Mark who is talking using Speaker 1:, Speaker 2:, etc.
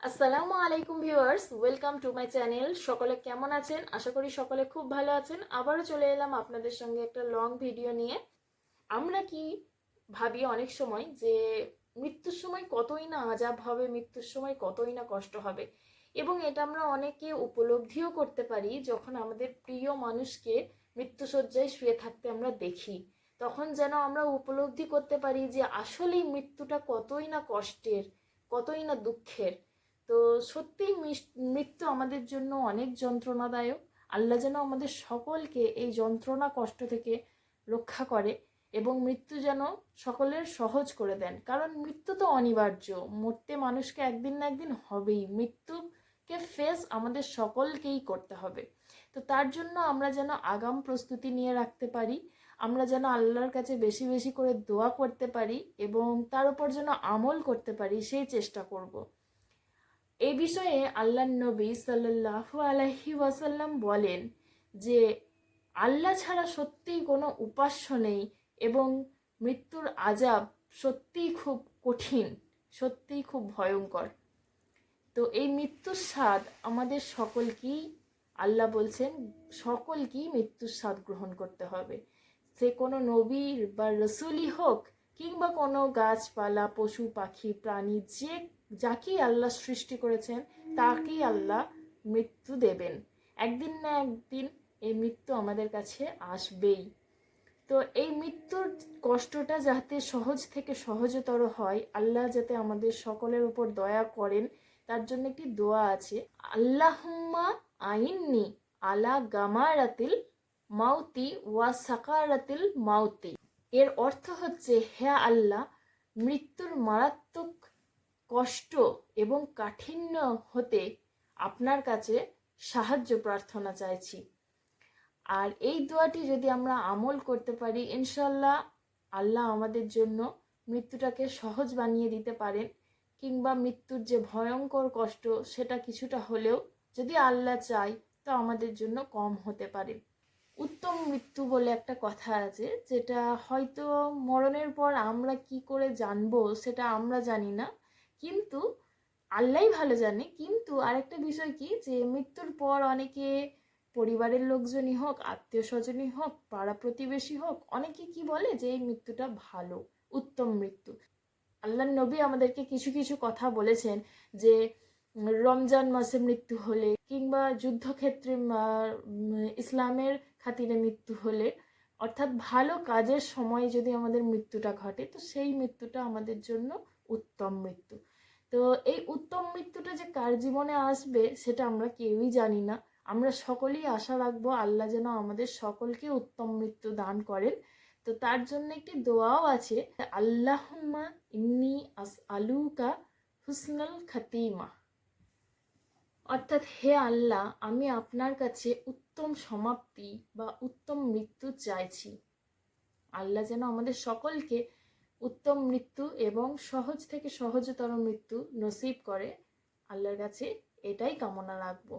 Speaker 1: আসসালামু আলাইকুম viewers, welcome to my channel. সকলে কেমন আছেন? আশা করি সকলে খুব ভালো আছেন। আবারও চলে এলাম আপনাদের সঙ্গে একটা লং ভিডিও নিয়ে। আমরা কি ভাবি অনেক সময় যে মৃত্যুর সময় কতই না আযাব হবে, মৃত্যুর সময় কতই না কষ্ট হবে, এবং এটা আমরা অনেকে উপলব্ধিও করতে পারি যখন আমাদের প্রিয় মানুষকে মৃত্যুশয্যায় শুয়ে থাকতে আমরা দেখি। তখন যেন আমরা উপলব্ধি করতে পারি যে আসলেই মৃত্যুটা কতই না কষ্টের, কতই না দুঃখের। তো সত্যিই মৃত্যু আমাদের জন্য অনেক যন্ত্রণাদায়ক। আল্লাহ যেন আমাদের সকলকে এই যন্ত্রণা কষ্ট থেকে রক্ষা করে এবং মৃত্যু যেন সকলের সহজ করে দেন, কারণ মৃত্যু তো অনিবার্য। মরতে মানুষকে একদিন না একদিন হবেই। মৃত্যুকে ফেস আমাদের সকলকেই করতে হবে। তো তার জন্য আমরা যেন আগাম প্রস্তুতি নিয়ে রাখতে পারি, আমরা যেন আল্লাহর কাছে বেশি বেশি করে দোয়া করতে পারি এবং তার উপর যেন আমল করতে পারি, সেই চেষ্টা করব। এই বিষয়ে আল্লাহর নবী সাল্লাল্লাহু আলাইহি ওয়াসাল্লাম বলেন যে আল্লাহ ছাড়া সত্যিই কোনো উপাস্য নেই এবং মৃত্যুর আযাব সত্যিই খুব কঠিন, সত্যিই খুব ভয়ঙ্কর। তো এই মৃত্যুর স্বাদ আমাদের সকলকেই, আল্লাহ বলছেন সকলকেই মৃত্যুর স্বাদ গ্রহণ করতে হবে। সে কোনো নবীর বা রসুলই হোক, কিংবা কোনো গাছপালা, পশু পাখি, প্রাণী, যাকেই আল্লাহ সৃষ্টি করেছেন তাকেই আল্লাহ মৃত্যু দেবেন। একদিন না একদিন এই মৃত্যু আমাদের কাছে আসবেই। তো এই মৃত্যুর কষ্টটা যাতে সহজ থেকে সহজতর হয়, আল্লাহ যাতে আমাদের সকলের উপর দয়া করেন, তার জন্য একটি দোয়া আছে, আল্লাহুম্মা আইন্নি আলা গামারাতিল মাউতি ওয়া সাকারাতিল মাউতি। এর অর্থ হচ্ছে, হে আল্লাহ, মৃত্যুর মারাত্মক কষ্ট এবং কাঠিন্য হতে আপনার কাছে সাহায্য প্রার্থনা চাইছি। আর এই দোয়াটি যদি আমরা আমল করতে পারি, ইনশাল্লাহ আল্লাহ আমাদের জন্য মৃত্যুটাকে সহজ বানিয়ে দিতে পারেন, কিংবা মৃত্যুর যে ভয়ঙ্কর কষ্ট সেটা কিছুটা হলেও যদি আল্লাহ চায় তো আমাদের জন্য কম হতে পারে। উত্তম মৃত্যু বলে একটা কথা আছে, যেটা হয়তো মরণের পর আমরা কি করে জানবো সেটা আমরা জানি না, কিন্তু আল্লাহই ভালো জানে। কিন্তু আরেকটা বিষয় কি, যে মৃত্যুর পর অনেকে, পরিবারের লোকজনই হোক, আত্মীয় স্বজনই হোক, পাড়া প্রতিবেশী হোক, অনেকে কি বলে যে এই মৃত্যুটা ভালো, উত্তম মৃত্যু। আল্লাহর নবী আমাদেরকে কিছু কিছু কথা বলেছেন, যে রমজান মাসে মৃত্যু হলে, কিংবা যুদ্ধক্ষেত্রে ইসলামের খাতিরে মৃত্যু হলে, অর্থাৎ ভালো কাজের সময় যদি আমাদের মৃত্যুটা ঘটে, তো সেই মৃত্যুটা আমাদের জন্য উত্তম মৃত্যু। তো এই উত্তম মৃত্যুটা যে কার জীবনে আসবে সেটা আমরা কেউই জানি না। আমরা সকলেই আশা রাখবো আল্লাহ যেন আমাদের সকলকে উত্তম মৃত্যু দান করেন। তো তার জন্য একটি দোয়াও আছে, আল্লাহুম্মা ইন্নি আসআলুকা হুসনাল খাতিমা। অর্থাৎ, হে আল্লাহ, আমি আপনার কাছে উত্তম সমাপ্তি বা উত্তম মৃত্যু চাইছি। আল্লাহ যেন আমাদের সকলকে উত্তম মৃত্যু এবং সহজ থেকে সহজতর মৃত্যু নসিব করে, আল্লাহর কাছে এটাই কামনা রাখবো।